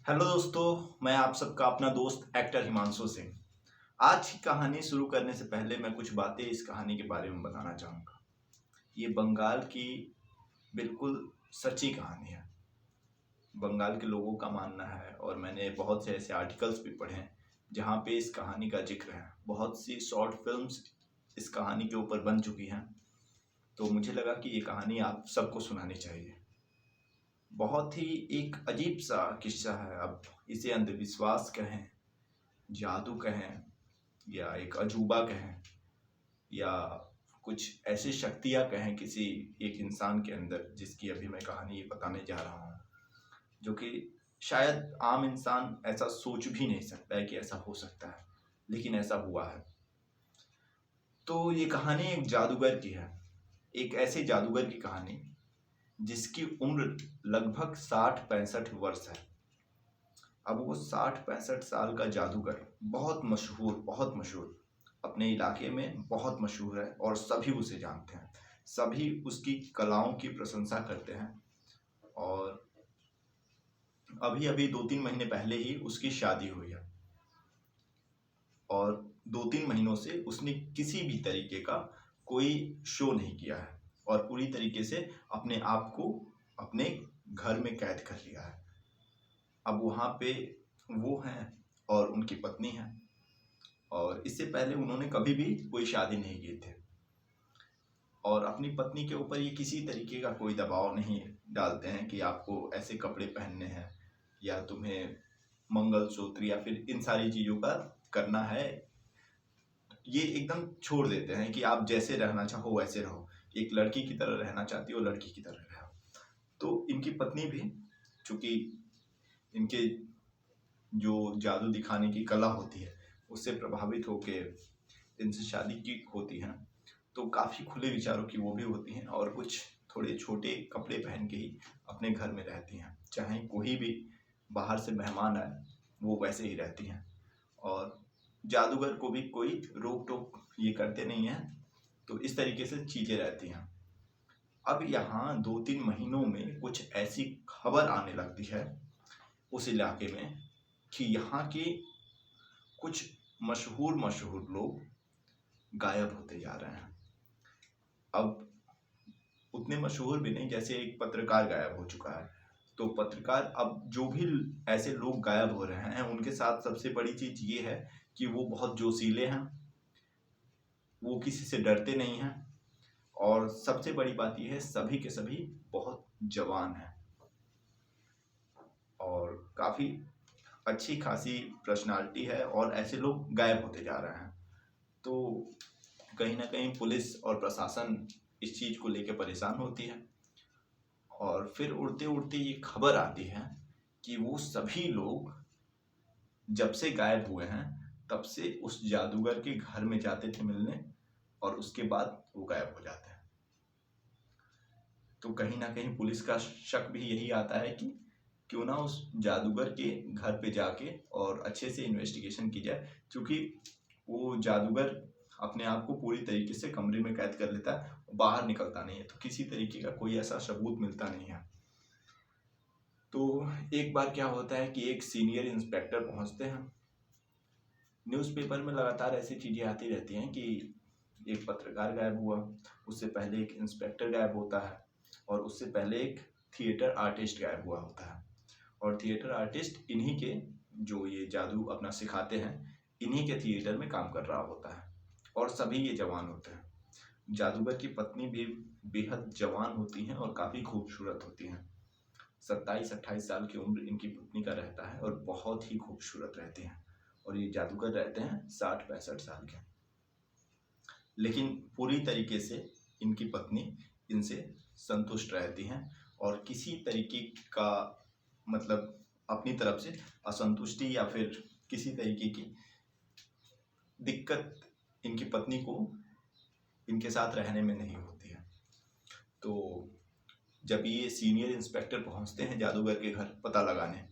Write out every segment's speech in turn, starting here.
Hello दोस्तों, मैं आप सबका अपना दोस्त एक्टर हिमांशु सिंह। आज की कहानी शुरू करने से पहले मैं कुछ बातें इस कहानी के बारे में बताना चाहूँगा। ये बंगाल की बिल्कुल सच्ची कहानी है। बंगाल के लोगों का मानना है और मैंने बहुत से ऐसे आर्टिकल्स भी पढ़े हैं जहाँ पे इस कहानी का जिक्र है। बहुत सी शॉर्ट फिल्म्स इस कहानी के ऊपर बन चुकी हैं, तो मुझे लगा कि ये कहानी आप सबको सुनानी चाहिए। बहुत ही एक अजीब सा किस्सा है। अब इसे अंधविश्वास कहें, जादू कहें, या एक अजूबा कहें, या कुछ ऐसी शक्तियाँ कहें किसी एक इंसान के अंदर, जिसकी अभी मैं कहानी बताने जा रहा हूँ, जो कि शायद आम इंसान ऐसा सोच भी नहीं सकता है कि ऐसा हो सकता है, लेकिन ऐसा हुआ है। तो ये कहानी एक जादूगर की है, एक ऐसे जादूगर की कहानी जिसकी उम्र लगभग 60-65 वर्ष है। अब वो 60-65 साल का जादूगर बहुत मशहूर अपने इलाके में बहुत मशहूर है और सभी उसे जानते हैं। सभी उसकी कलाओं की प्रशंसा करते हैं। और अभी अभी 2-3 महीने पहले ही उसकी शादी हुई है और 2-3 महीनों से उसने किसी भी तरीके का कोई शो नहीं किया है और पूरी तरीके से अपने आप को अपने घर में कैद कर लिया है। अब वहाँ पे वो हैं और उनकी पत्नी है, और इससे पहले उन्होंने कभी भी कोई शादी नहीं की थी और अपनी पत्नी के ऊपर ये किसी तरीके का कोई दबाव नहीं डालते हैं कि आपको ऐसे कपड़े पहनने हैं या तुम्हें मंगलसूत्र या फिर इन सारी चीज़ों का करना है। ये एकदम छोड़ देते हैं कि आप जैसे रहना चाहो वैसे रहो, एक लड़की की तरह रहना चाहती हो लड़की की तरह रहो। तो इनकी पत्नी भी, चूंकि इनके जो जादू दिखाने की कला होती है उससे प्रभावित होकर इनसे शादी की होती हैं, तो काफ़ी खुले विचारों की वो भी होती हैं और कुछ थोड़े छोटे कपड़े पहन के ही अपने घर में रहती हैं। चाहे कोई भी बाहर से मेहमान आए वो वैसे ही रहती हैं और जादूगर को भी कोई रोक टोक ये करते नहीं हैं। तो इस तरीके से चीज़ें रहती हैं। अब यहाँ 2-3 महीनों में कुछ ऐसी खबर आने लगती है उस इलाके में कि यहाँ के कुछ मशहूर मशहूर लोग गायब होते जा रहे हैं। अब उतने मशहूर भी नहीं, जैसे एक पत्रकार गायब हो चुका है, तो पत्रकार अब जो भी ऐसे लोग गायब हो रहे हैं उनके साथ सबसे बड़ी चीज ये है कि वो बहुत जोशीले हैं, वो किसी से डरते नहीं हैं, और सबसे बड़ी बात ये है सभी के सभी बहुत जवान हैं और काफी अच्छी खासी पर्सनालिटी है, और ऐसे लोग गायब होते जा रहे हैं। तो कहीं ना कहीं पुलिस और प्रशासन इस चीज को लेकर परेशान होती है और फिर उड़ते उड़ते ये खबर आती है कि वो सभी लोग जब से गायब हुए हैं तब से उस जादूगर के घर में जाते थे मिलने, और उसके बाद वो गायब हो जाते हैं। तो कहीं ना कहीं पुलिस का शक भी यही आता है कि क्यों ना उस जादूगर के घर पे जाके और अच्छे से इन्वेस्टिगेशन की जाए, क्योंकि वो जादूगर अपने आप को पूरी तरीके से कमरे में कैद कर लेता है, बाहर निकलता नहीं है, तो किसी तरीके का कोई ऐसा सबूत मिलता नहीं है। तो एक बार क्या होता है कि एक सीनियर इंस्पेक्टर पहुंचते हैं। न्यूज़पेपर में लगातार ऐसी चीज़ें आती रहती हैं कि एक पत्रकार गायब हुआ, उससे पहले एक इंस्पेक्टर गायब होता है, और उससे पहले एक थिएटर आर्टिस्ट गायब हुआ होता है। और थिएटर आर्टिस्ट इन्हीं के, जो ये जादू अपना सिखाते हैं, इन्हीं के थिएटर में काम कर रहा होता है और सभी ये जवान होते हैं। जादूगर की पत्नी भी बेहद जवान होती हैं और काफ़ी खूबसूरत होती हैं। 27-28 साल की उम्र इनकी पत्नी का रहता है और बहुत ही खूबसूरत रहते हैं, और ये जादूगर रहते हैं 60-65 साल के। लेकिन पूरी तरीके से इनकी पत्नी इनसे संतुष्ट रहती हैं और किसी तरीके का मतलब अपनी तरफ से असंतुष्टि या फिर किसी तरीके की दिक्कत इनकी पत्नी को इनके साथ रहने में नहीं होती है। तो जब ये सीनियर इंस्पेक्टर पहुंचते हैं जादूगर के घर पता लगाने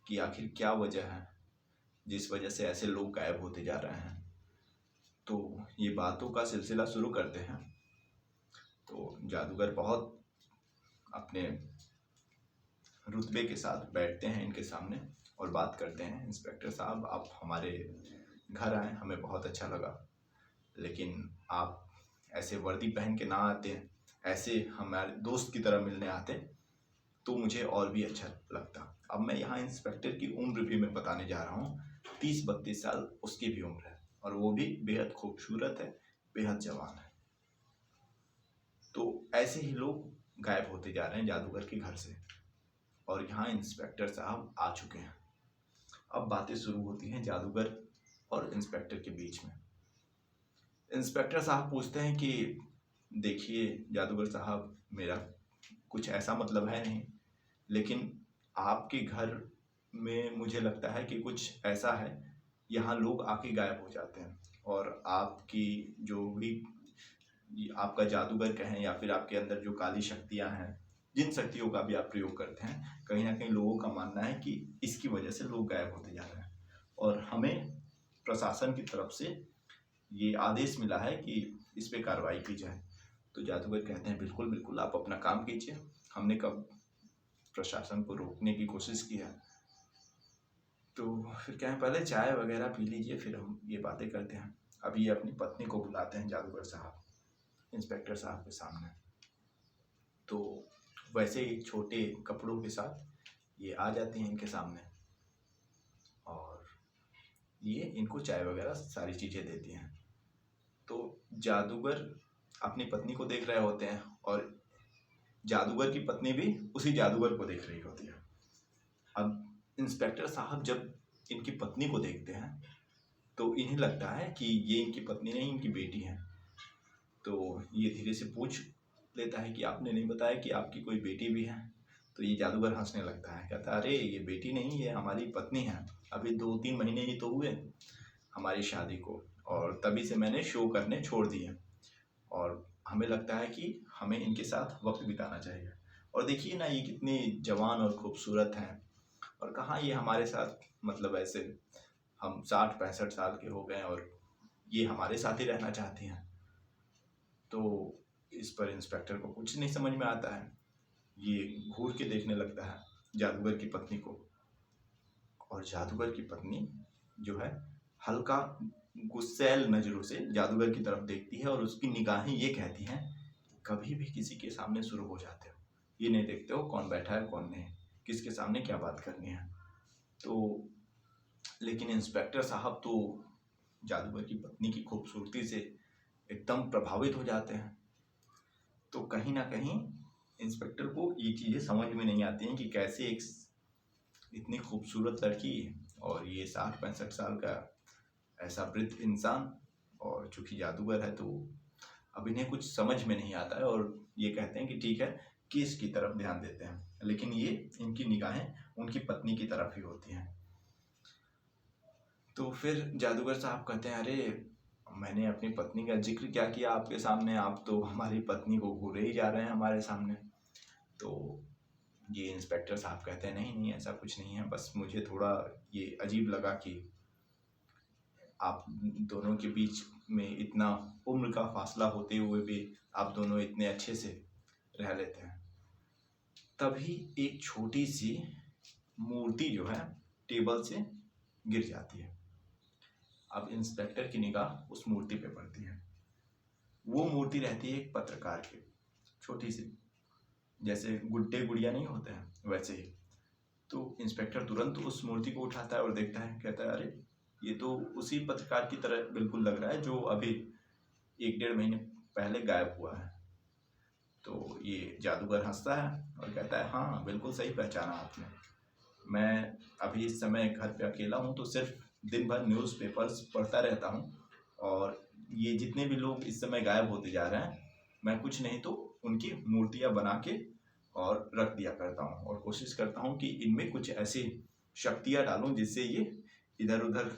कि आखिर क्या वजह है जिस वजह से ऐसे लोग गायब होते जा रहे हैं, तो ये बातों का सिलसिला शुरू करते हैं। तो जादूगर बहुत अपने रुतबे के साथ बैठते हैं इनके सामने और बात करते हैं। इंस्पेक्टर साहब, आप हमारे घर आए, हमें बहुत अच्छा लगा, लेकिन आप ऐसे वर्दी पहन के ना आते हैं, ऐसे हमारे दोस्त की तरह मिलने आते तो मुझे और भी अच्छा लगता। अब मैं यहाँ इंस्पेक्टर की उम्र भी मैं बताने जा रहा हूँ। 30-32 साल उसकी भी उम्र है और वो भी बेहद खूबसूरत है, बेहद जवान है। तो ऐसे ही लोग गायब होते जा रहे हैं जादूगर के घर से, और यहाँ इंस्पेक्टर साहब आ चुके हैं। अब बातें शुरू होती हैं जादूगर और इंस्पेक्टर के बीच में। इंस्पेक्टर साहब पूछते हैं कि देखिए जादूगर साहब, मेरा कुछ ऐसा मतलब है नहीं, लेकिन आपके घर में मुझे लगता है कि कुछ ऐसा है, यहाँ लोग आके गायब हो जाते हैं, और आपकी जो भी आपका जादूगर कहें या फिर आपके अंदर जो काली शक्तियाँ हैं, जिन शक्तियों का भी आप प्रयोग करते हैं, कहीं ना कहीं लोगों का मानना है कि इसकी वजह से लोग गायब होते जा रहे हैं, और हमें प्रशासन की तरफ से ये आदेश मिला है कि इस पे कार्रवाई की जाए। तो जादूगर कहते हैं बिल्कुल बिल्कुल, आप अपना काम कीजिए, हमने कब प्रशासन को रोकने की कोशिश किया। तो फिर क्या है, पहले चाय वगैरह पी लीजिए, फिर हम ये बातें करते हैं। अभी ये अपनी पत्नी को बुलाते हैं जादूगर साहब इंस्पेक्टर साहब के सामने। तो वैसे ही छोटे कपड़ों के साथ ये आ जाती हैं इनके सामने, और ये इनको चाय वगैरह सारी चीज़ें देती हैं। तो जादूगर अपनी पत्नी को देख रहे होते हैं, और जादूगर की पत्नी भी उसी जादूगर को देख रही होती है। अब इंस्पेक्टर साहब जब इनकी पत्नी को देखते हैं तो इन्हें लगता है कि ये इनकी पत्नी नहीं, इनकी बेटी है। तो ये धीरे से पूछ लेता है कि आपने नहीं बताया कि आपकी कोई बेटी भी है। तो ये जादूगर हंसने लगता है, कहता है अरे ये बेटी नहीं, ये हमारी पत्नी है, अभी 2-3 महीने ही तो हुए हमारी शादी को, और तभी से मैंने शो करने छोड़ दिए, और हमें लगता है कि हमें इनके साथ वक्त बिताना चाहिए। और देखिए ना, ये कितनी जवान और खूबसूरत हैं, और कहाँ ये हमारे साथ, मतलब ऐसे हम 60-65 साल के हो गए और ये हमारे साथ ही रहना चाहती हैं। तो इस पर इंस्पेक्टर को कुछ नहीं समझ में आता है। ये घूर के देखने लगता है जादूगर की पत्नी को, और जादूगर की पत्नी जो है हल्का गुस्सैल नज़रों से जादूगर की तरफ देखती है, और उसकी निगाहें ये कहती हैं, कभी भी किसी के सामने शुरू हो जाते हो, ये नहीं देखते हो कौन बैठा है कौन नहीं, किसके सामने क्या बात करनी है। तो लेकिन इंस्पेक्टर साहब तो जादूगर की पत्नी की खूबसूरती से एकदम प्रभावित हो जाते हैं। तो कहीं ना कहीं इंस्पेक्टर को ये चीज़ें समझ में नहीं आती हैं कि कैसे एक इतनी खूबसूरत लड़की और ये 60-65 साल का ऐसा वृद्ध इंसान, और चूंकि जादूगर है तो अब इन्हें कुछ समझ में नहीं आता है, और ये कहते हैं कि ठीक है, केस की तरफ ध्यान देते हैं, लेकिन ये इनकी निगाहें उनकी पत्नी की तरफ ही होती हैं। तो फिर जादूगर साहब कहते हैं, अरे मैंने अपनी पत्नी का जिक्र क्या किया आपके सामने, आप तो हमारी पत्नी को घूरे ही जा रहे हैं हमारे सामने। तो ये इंस्पेक्टर साहब कहते हैं, नहीं नहीं, ऐसा कुछ नहीं है, बस मुझे थोड़ा ये अजीब लगा कि आप दोनों के बीच में इतना उम्र का फासला होते हुए भी आप दोनों इतने अच्छे से रह लेते हैं। तभी एक छोटी सी मूर्ति जो है टेबल से गिर जाती है। अब इंस्पेक्टर की निगाह उस मूर्ति पे पड़ती है। वो मूर्ति रहती है एक पत्रकार की, छोटी सी, जैसे गुड्डे गुड़िया नहीं होते हैं वैसे ही। तो इंस्पेक्टर तुरंत उस मूर्ति को उठाता है और देखता है, कहता है अरे ये तो उसी पत्रकार की तरह बिल्कुल लग रहा है जो अभी 1-1.5 महीने पहले गायब हुआ है। तो ये जादूगर हंसता है और कहता है, हाँ बिल्कुल सही पहचाना आपने, मैं अभी इस समय घर पे अकेला हूँ, तो सिर्फ दिन भर न्यूज़पेपर्स पढ़ता रहता हूँ, और ये जितने भी लोग इस समय गायब होते जा रहे हैं, मैं कुछ नहीं तो उनकी मूर्तियाँ बना के और रख दिया करता हूँ, और कोशिश करता हूँ कि इनमें कुछ ऐसी शक्तियाँ डालूँ जिससे ये इधर उधर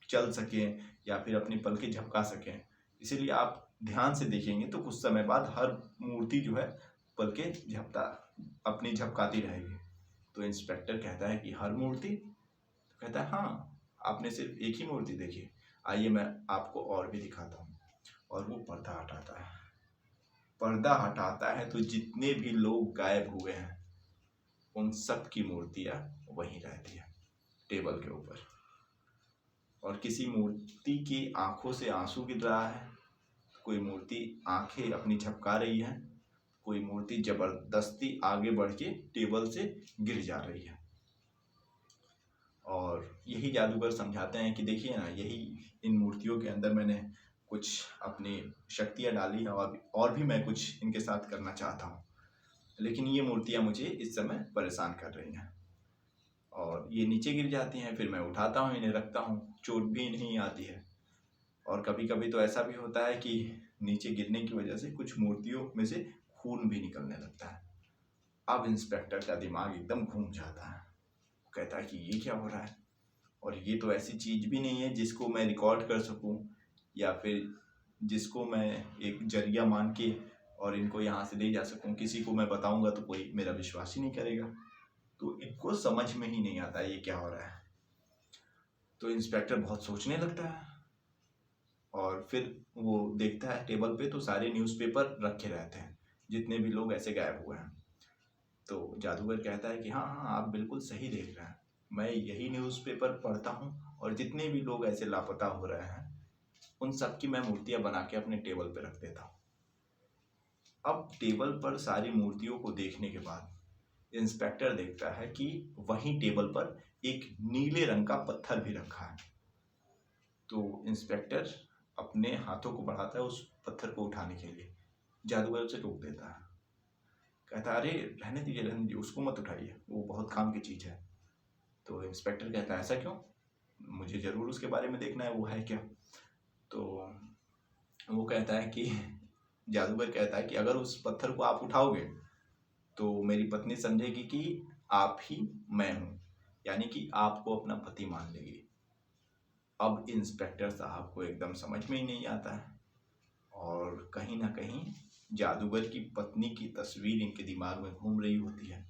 चल सकें या फिर अपनी पलकें झपका सकें। इसीलिए आप ध्यान से देखेंगे तो कुछ समय बाद हर मूर्ति जो है पलकें अपनी झपकाती रहेगी। तो इंस्पेक्टर कहता है कि हर मूर्ति? तो कहता है, हाँ आपने सिर्फ एक ही मूर्ति देखी, आइए मैं आपको और भी दिखाता हूँ। और वो पर्दा हटाता है। पर्दा हटाता है तो जितने भी लोग गायब हुए हैं उन सब की मूर्तियाँ वहीं रहती है टेबल के ऊपर। और किसी मूर्ति की आंखों से आंसू गिर रहा है, कोई मूर्ति आंखें अपनी झपका रही है, कोई मूर्ति जबरदस्ती आगे बढ़ के टेबल से गिर जा रही है। और यही जादूगर समझाते हैं कि देखिए ना, यही इन मूर्तियों के अंदर मैंने कुछ अपनी शक्तियाँ डाली हैं और भी मैं कुछ इनके साथ करना चाहता हूँ, लेकिन ये मूर्तियाँ मुझे इस समय परेशान कर रही हैं। और ये नीचे गिर जाती हैं, फिर मैं उठाता हूँ, इन्हें रखता हूँ, चोट भी नहीं आती है। और कभी कभी तो ऐसा भी होता है कि नीचे गिरने की वजह से कुछ मूर्तियों में से खून भी निकलने लगता है। अब इंस्पेक्टर का दिमाग एकदम घूम जाता है। वो कहता है कि ये क्या हो रहा है, और ये तो ऐसी चीज़ भी नहीं है जिसको मैं रिकॉर्ड कर सकूं, या फिर जिसको मैं एक जरिया मान के और इनको यहाँ से ले जा सकूं। किसी को मैं बताऊंगा तो कोई मेरा विश्वास ही नहीं करेगा। तो इनको समझ में ही नहीं आता ये क्या हो रहा है। तो इंस्पेक्टर बहुत सोचने लगता है, और फिर वो देखता है टेबल पे तो सारे न्यूज़पेपर रखे रहते हैं, जितने भी लोग ऐसे गायब हुए हैं। तो जादूगर कहता है कि हाँ हाँ, आप बिल्कुल सही देख रहे हैं, मैं यही न्यूज़पेपर पढ़ता हूँ, और जितने भी लोग ऐसे लापता हो रहे हैं उन सब की मैं मूर्तियाँ बना के अपने टेबल पे रख देता हूँ। अब टेबल पर सारी मूर्तियों को देखने के बाद इंस्पेक्टर देखता है कि वहीं टेबल पर एक नीले रंग का पत्थर भी रखा है। तो इंस्पेक्टर अपने हाथों को बढ़ाता है उस पत्थर को उठाने के लिए, जादूगर उसे रोक देता है। कहता है, अरे रहने दीजिए, उसको मत उठाइए, वो बहुत काम की चीज़ है। तो इंस्पेक्टर कहता है, ऐसा क्यों, मुझे ज़रूर उसके बारे में देखना है, वो है क्या। तो वो कहता है कि जादूगर कहता है कि अगर उस पत्थर को आप उठाओगे तो मेरी पत्नी समझेगी कि आप ही मैं हूँ, यानी कि आपको अपना पति मान लेगी। अब इंस्पेक्टर साहब को एकदम समझ में ही नहीं आता है, और कहीं ना कहीं जादूगर की पत्नी की तस्वीर इनके दिमाग में घूम रही होती है।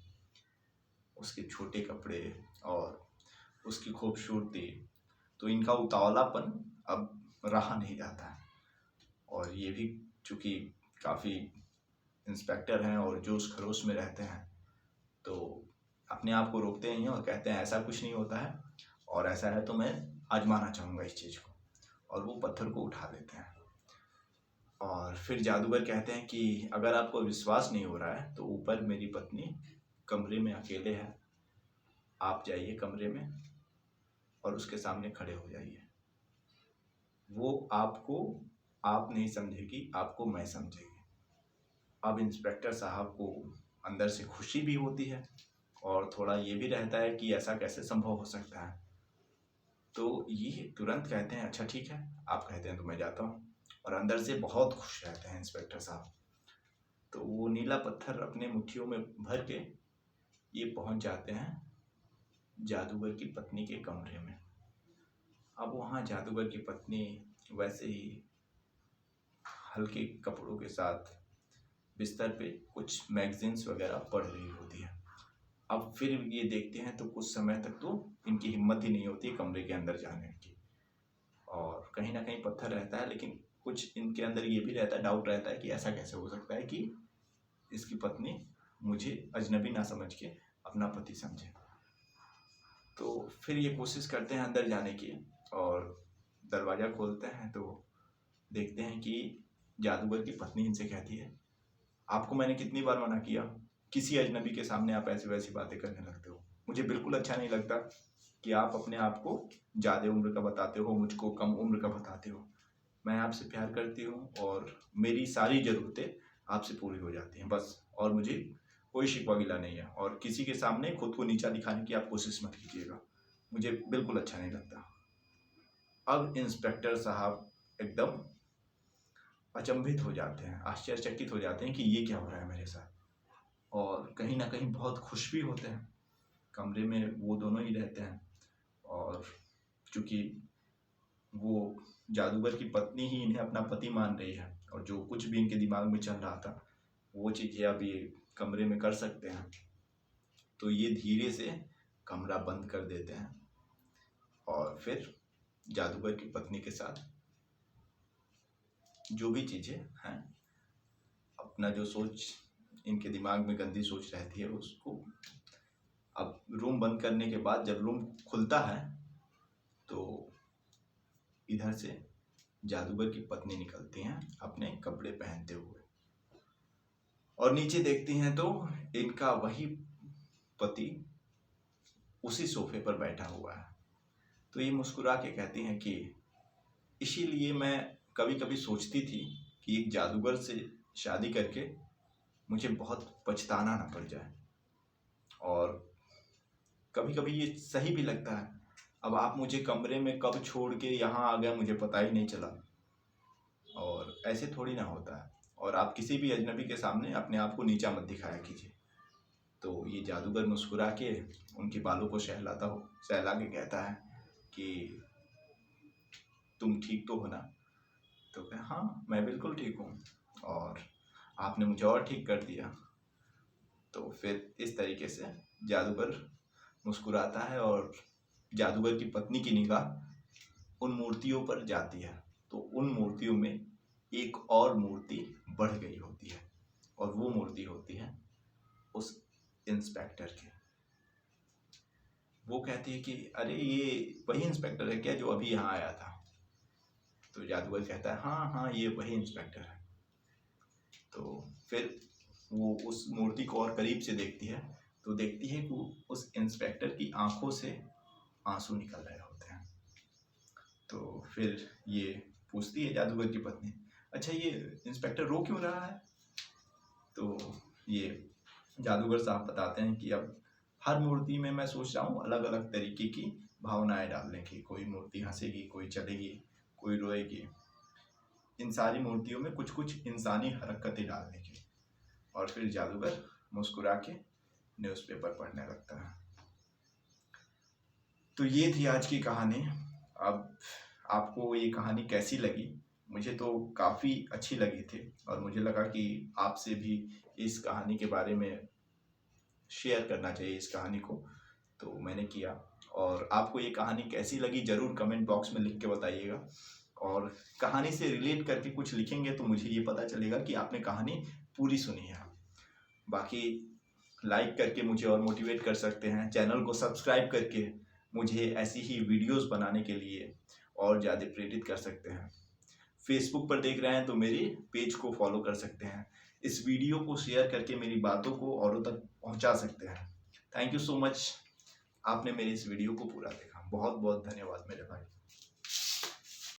उसके छोटे कपड़े और उसकी खूबसूरती, तो इनका उतावलापन अब रहा नहीं जाता है। और ये भी चूँकि काफ़ी इंस्पेक्टर हैं और जोश खरोश में रहते हैं, तो अपने आप को रोकते नहीं हैं और कहते हैं ऐसा कुछ नहीं होता है, और ऐसा है तो मैं आजमाना चाहूँगा इस चीज़ को। और वो पत्थर को उठा लेते हैं। और फिर जादूगर कहते हैं कि अगर आपको विश्वास नहीं हो रहा है तो ऊपर मेरी पत्नी कमरे में अकेले है, आप जाइए कमरे में और उसके सामने खड़े हो जाइए। वो आपको आप नहीं समझेगी, आपको मैं समझेगी। अब इंस्पेक्टर साहब को अंदर से खुशी भी होती है, और थोड़ा ये भी रहता है कि ऐसा कैसे संभव हो सकता है। तो ये तुरंत कहते हैं, अच्छा ठीक है, आप कहते हैं तो मैं जाता हूँ। और अंदर से बहुत खुश रहते हैं इंस्पेक्टर साहब। तो वो नीला पत्थर अपने मुट्ठियों में भर के ये पहुँच जाते हैं जादूगर की पत्नी के कमरे में। अब वहाँ जादूगर की पत्नी वैसे ही हल्के कपड़ों के साथ बिस्तर पे कुछ मैगजीन्स वगैरह पढ़ रही होती है। अब फिर ये देखते हैं तो कुछ समय तक तो इनकी हिम्मत ही नहीं होती कमरे के अंदर जाने की, और कहीं ना कहीं पत्थर रहता है, लेकिन कुछ इनके अंदर ये भी रहता है, डाउट रहता है कि ऐसा कैसे हो सकता है कि इसकी पत्नी मुझे अजनबी ना समझ के अपना पति समझे। तो फिर ये कोशिश करते हैं अंदर जाने की, और दरवाज़ा खोलते हैं तो देखते हैं कि जादूगर की पत्नी इनसे कहती है, आपको मैंने कितनी बार मना किया, किसी अजनबी के सामने आप ऐसी वैसी बातें करने लगते हो। मुझे बिल्कुल अच्छा नहीं लगता कि आप अपने आप को ज़्यादा उम्र का बताते हो, मुझको कम उम्र का बताते हो। मैं आपसे प्यार करती हूँ और मेरी सारी ज़रूरतें आपसे पूरी हो जाती हैं बस, और मुझे कोई शिकवा गिला नहीं है। और किसी के सामने खुद को नीचा दिखाने की आप कोशिश मत कीजिएगा, मुझे बिल्कुल अच्छा नहीं लगता। अब इंस्पेक्टर साहब एकदम अचंभित हो जाते हैं, आश्चर्यचकित हो जाते हैं कि ये क्या हो रहा है मेरे साथ, और कहीं ना कहीं बहुत खुश भी होते हैं। कमरे में वो दोनों ही रहते हैं, और चूँकि वो जादूगर की पत्नी ही इन्हें अपना पति मान रही है, और जो कुछ भी इनके दिमाग में चल रहा था वो चीज़ें अब ये कमरे में कर सकते हैं। तो ये धीरे से कमरा बंद कर देते हैं, और फिर जादूगर की पत्नी के साथ जो भी चीज़ें हैं, अपना जो सोच इनके दिमाग में गंदी सोच रहती है उसको अब रूम बंद करने के बाद जब रूम खुलता है तो इधर से जादूगर की पत्नी निकलती हैं अपने कपड़े पहनते हुए, और नीचे देखती हैं तो इनका वही पति उसी सोफे पर बैठा हुआ है। तो ये मुस्कुरा के कहती हैं कि इसीलिए मैं कभी कभी सोचती थी कि एक जादूगर से शादी करके मुझे बहुत पछताना ना पड़ जाए, और कभी कभी ये सही भी लगता है। अब आप मुझे कमरे में कब छोड़ के यहाँ आ गया मुझे पता ही नहीं चला, और ऐसे थोड़ी ना होता है। और आप किसी भी अजनबी के सामने अपने आप को नीचा मत दिखाया कीजिए। तो ये जादूगर मुस्कुरा के उनके बालों को सहला के कहता है कि तुम ठीक तो हो ना? तो कहे हाँ मैं बिल्कुल ठीक हूँ, और आपने मुझे और ठीक कर दिया। तो फिर इस तरीके से जादूगर मुस्कुराता है और जादूगर की पत्नी की निगाह उन मूर्तियों पर जाती है। तो उन मूर्तियों में एक और मूर्ति बढ़ गई होती है, और वो मूर्ति होती है उस इंस्पेक्टर की। वो कहती है कि अरे ये वही इंस्पेक्टर है क्या जो अभी यहाँ आया था? तो जादूगर कहता है हाँ हाँ ये वही इंस्पेक्टर है। तो फिर वो उस मूर्ति को और करीब से देखती है तो देखती है कि उस इंस्पेक्टर की आंखों से आंसू निकल रहे होते हैं। तो फिर ये पूछती है जादूगर की पत्नी, अच्छा ये इंस्पेक्टर रो क्यों रहा है? तो ये जादूगर साहब बताते हैं कि अब हर मूर्ति में मैं सोच रहा हूँ अलग अलग तरीके की भावनाएं डालने की। कोई मूर्ति हंसेगी, कोई चलेगी, कोई रोएगी। इन सारी मूर्तियों में कुछ कुछ इंसानी हरकतें डालने की। और फिर जादूगर मुस्कुरा के न्यूज़पेपर पढ़ने लगता है। तो ये थी आज की कहानी। अब आपको ये कहानी कैसी लगी? मुझे तो काफ़ी अच्छी लगी थी, और मुझे लगा कि आपसे भी इस कहानी के बारे में शेयर करना चाहिए इस कहानी को, तो मैंने किया। और आपको ये कहानी कैसी लगी ज़रूर कमेंट बॉक्स में लिख के बताइएगा, और कहानी से रिलेट करके कुछ लिखेंगे तो मुझे ये पता चलेगा कि आपने कहानी पूरी सुनी है। बाकी लाइक करके मुझे और मोटिवेट कर सकते हैं, चैनल को सब्सक्राइब करके मुझे ऐसी ही वीडियोस बनाने के लिए और ज़्यादा प्रेरित कर सकते हैं। फेसबुक पर देख रहे हैं तो मेरे पेज को फॉलो कर सकते हैं। इस वीडियो को शेयर करके मेरी बातों को औरों तक पहुंचा सकते हैं। थैंक यू सो मच, आपने मेरी इस वीडियो को पूरा देखा। बहुत बहुत धन्यवाद मेरे भाई।